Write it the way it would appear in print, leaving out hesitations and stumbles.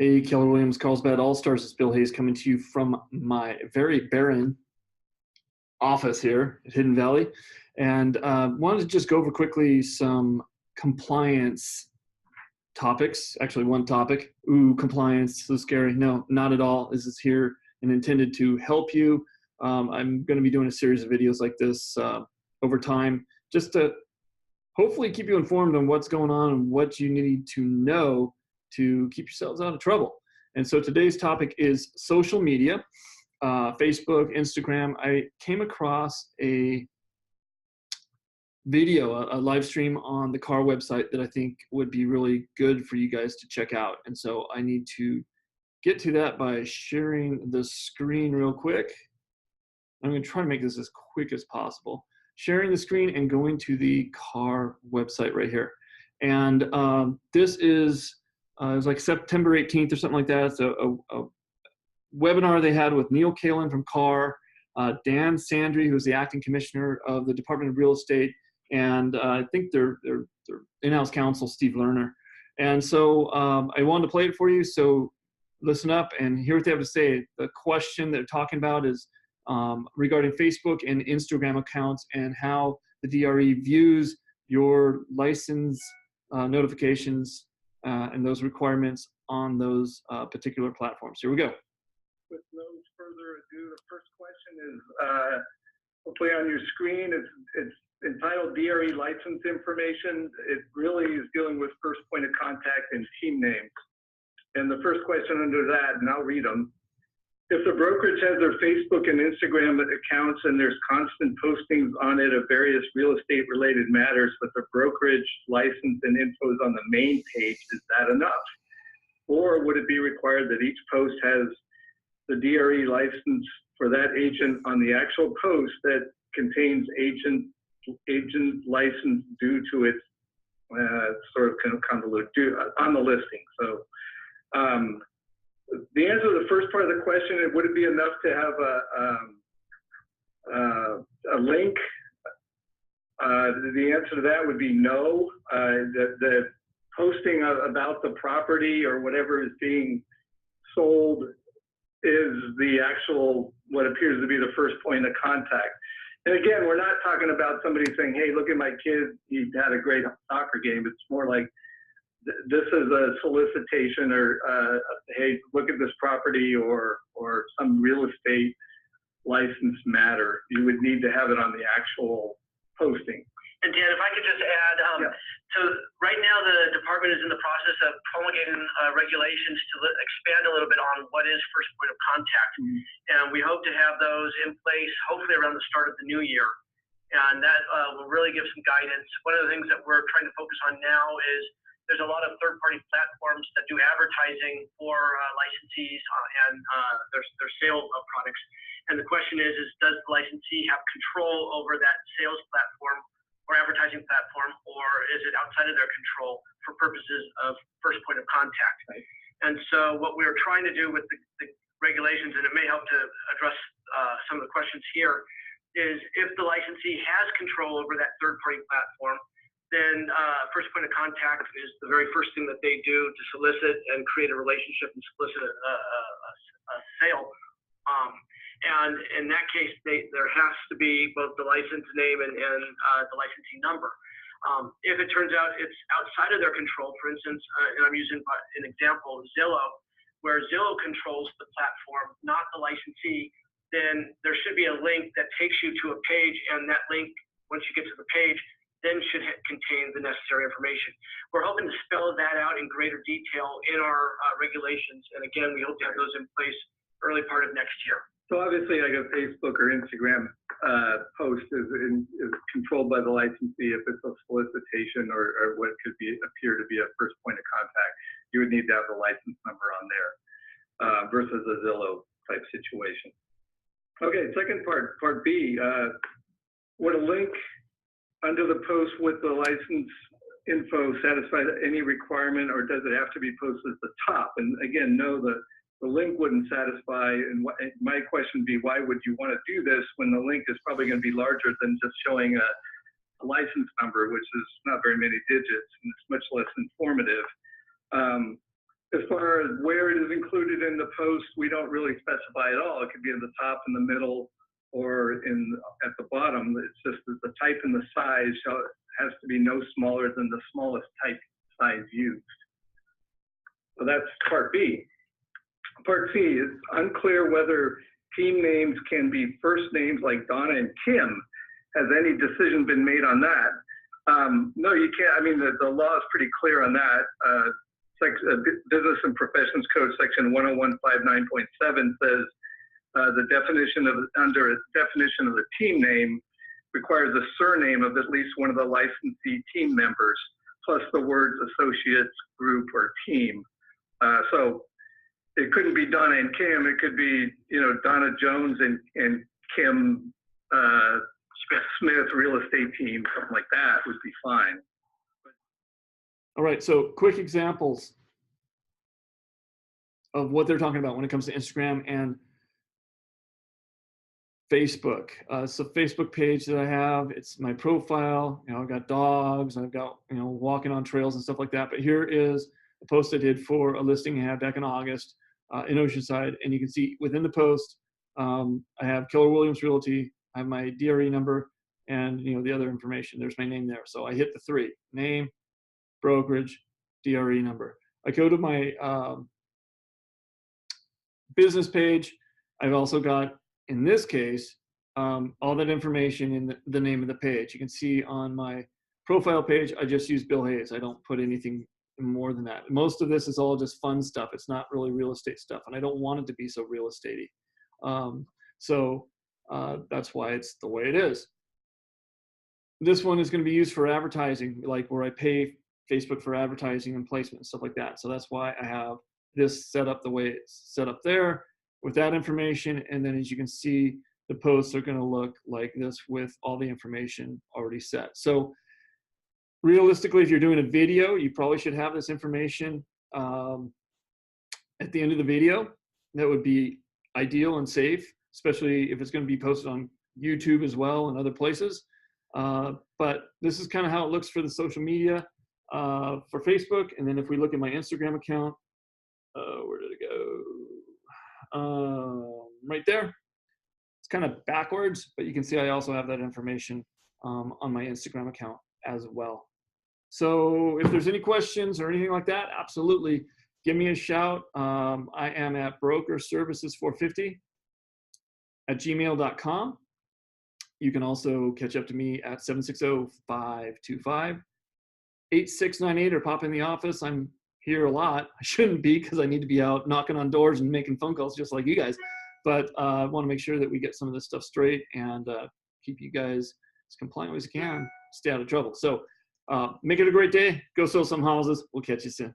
Hey, Keller Williams, Carlsbad All-Stars. It's Bill Hayes coming to you from my very barren office here at Hidden Valley. And wanted to just go over quickly some compliance topics. Actually, one topic. Ooh, compliance, so scary. No, not at all. This is here and intended to help you. I'm going to be doing a series of videos like this over time, just to hopefully keep you informed on what's going on and what you need to know to keep yourselves out of trouble. And so today's topic is social media, Facebook, Instagram. I came across a video, a live stream on the car website that I think would be really good for you guys to check out. And so I need to get to that by sharing the screen real quick. I'm going to try to make this as quick as possible. Sharing the screen and going to the car website right here. And this is it was like September 18th or something like that. It's a webinar they had with Neil Kalin from CAR, Dan Sandry, who's the acting commissioner of the Department of Real Estate, and I think their in-house counsel, Steve Lerner. And so I wanted to play it for you, so listen up and hear what they have to say. The question they're talking about is regarding Facebook and Instagram accounts and how the DRE views your license notifications and those requirements on those particular platforms. Here we go. With no further ado, the first question is hopefully on your screen. It's entitled DRE license information. It really is dealing with first point of contact and team names. And the first question under that, and I'll read them. If the brokerage has their Facebook and Instagram accounts and there's constant postings on it of various real estate related matters, but the brokerage license and info is on the main page, is that enough? Or would it be required that each post has the DRE license for that agent on the actual post that contains agent license due to its sort of convoluted on the listing? So the answer to the first part of the question, would it be enough to have a link? The answer to that would be no. The posting about the property or whatever is being sold is the actual, what appears to be the first point of contact. And again, we're not talking about somebody saying, hey, look at my kid, he had a great soccer game. It's more like, this is a solicitation or, hey, look at this property or some real estate license matter. You would need to have it on the actual posting. And Dan, if I could just add, so right now the department is in the process of promulgating regulations to expand a little bit on what is first point of contact. And we hope to have those in place hopefully around the start of the new year. And that will really give some guidance. One of the things that we're trying to focus on now is there's a lot of third-party platforms that do advertising for licensees and their sale of products. And the question is does the licensee have control over that sales platform or advertising platform, or is it outside of their control for purposes of first point of contact? Right. And so what we're trying to do with the regulations, and it may help to address some of the questions here, is if the licensee has control over that third-party platform, then first point of contact is the very first thing that they do to solicit and create a relationship and solicit a sale. And in that case, there has to be both the license name and the licensing number. If it turns out it's outside of their control, for instance, and I'm using an example, Zillow, where Zillow controls the platform, not the licensee, then there should be a link that takes you to a page, and that link, once you get to the page, then should contain the necessary information. We're hoping to spell that out in greater detail in our regulations. And again, we hope to have those in place early part of next year. So obviously like a Facebook or Instagram post is controlled by the licensee. If it's a solicitation or what could appear to be a first point of contact, you would need to have the license number on there versus a Zillow type situation. Okay, second part, part B, would a link under the post with the license info satisfy any requirement, or does it have to be posted at the top? And again, no, the link wouldn't satisfy. And my question would be, why would you want to do this when the link is probably going to be larger than just showing a license number, which is not very many digits and it's much less informative. As far as where it is included in the post, we don't really specify at all. It could be in the top, in the middle, or at the bottom. It's just that the type and the size has to be no smaller than the smallest type size used. So that's part B. Part C is unclear whether team names can be first names like Donna and Kim. Has any decision been made on that? No, you can't. I mean, the law is pretty clear on that. Business and Professions Code section 10159.7 says the definition of the team name requires a surname of at least one of the licensee team members, plus the words associates, group, or team. So it couldn't be Donna and Kim. It could be, Donna Jones and Kim Smith real estate team, something like that would be fine. All right, so quick examples of what they're talking about when it comes to Instagram and Facebook. So Facebook page that I have, it's my profile. I've got dogs, I've got, walking on trails and stuff like that. But here is a post I did for a listing I had back in August in Oceanside. And you can see within the post, I have Keller Williams Realty, I have my DRE number, and the other information. There's my name there. So I hit the 3, name, brokerage, DRE number. I go to my business page. I've also got, in this case, all that information in the name of the page. You can see on my profile page, I just use Bill Hayes. I don't put anything more than that. Most of this is all just fun stuff. It's not really real estate stuff, and I don't want it to be so real estate-y. So that's why it's the way it is. This one is going to be used for advertising, like where I pay Facebook for advertising and placement and stuff like that. So that's why I have this set up the way it's set up there with that information. And then as you can see, the posts are going to look like this with all the information already set. So realistically, if you're doing a video, you probably should have this information at the end of the video. That would be ideal and safe, especially if it's going to be posted on YouTube as well and other places. But this is kind of how it looks for the social media for Facebook. And then if we look at my Instagram account, where did it go? Right there. It's kind of backwards, but you can see I also have that information on my Instagram account as well. So if there's any questions or anything like that, absolutely give me a shout. I am at brokerservices450@gmail.com. You can also catch up to me at 760-525-8698 or pop in the office. I'm here a lot. I shouldn't be because I need to be out knocking on doors and making phone calls just like you guys. But I want to make sure that we get some of this stuff straight and keep you guys as compliant as you can, stay out of trouble. So make it a great day. Go sell some houses. We'll catch you soon.